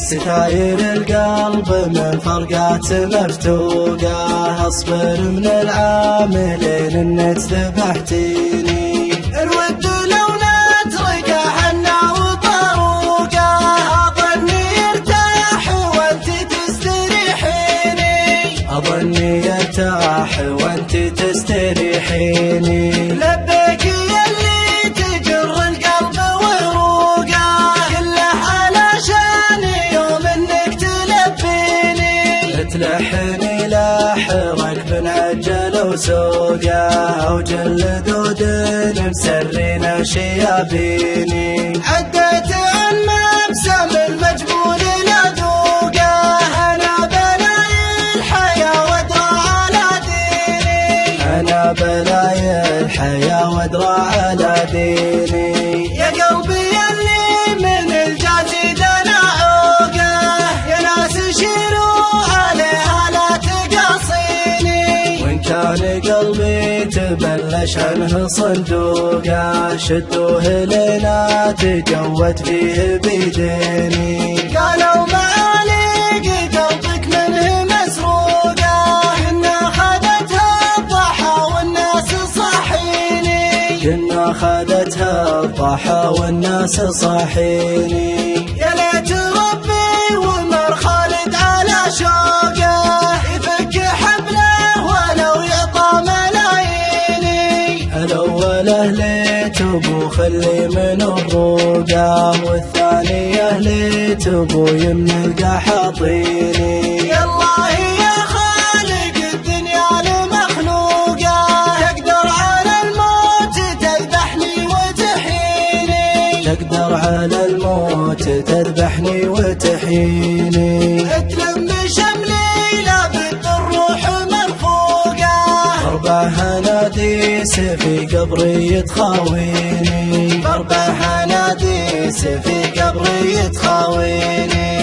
ستاير القلب من فرقات مفتوقة، اصبر من العاملين انك ذبحتيني. الود لو نتركه حنا وطروقه، اظني يرتاح وانت تستريحيني. اظني يرتاح وانت تستريحيني. لبيك يلي تجر القلب وروقه، كله علشان يوم انك تلبيني. تلحني لحرك بنعجل وسوقه، وجلدود مسرين شيابيني. عديت عن مبسم المجبول لذوقه، انا بلاي الحياه وادرى على ديني. انا بلاي الحياة وادرى على ديني. يا قلبي يلي من الجازي دنا عوقه، يا ناس شيروا عليها لا تقاصيني. وإن كان قلبي تبلش عنه صندوقه، شدوه لنا تجود فيه بيديني. قالوا معاليق قلبك منه مسروقه، كنا خذتها الضحى والناس صاحيني. كنا خذتها الضحى والناس صاحيني. يا ليت ربي ومر خالد على شوقه، يفك حبله ولو يعطى ملاييني. الأول ليت أبو خلي من الروقة، والثانية ليت أبوي من القحاطيني. يالله يا خالق الدنيا المخلوقه، تقدر على الموت تذبحني وتحييني. تقدر على الموت تذبحني وتحييني. تلم شملي لابد الروح مرفوقه، ضربه ناديس في قبري تخاويني. ضربه ناديس في قبري تخاويني.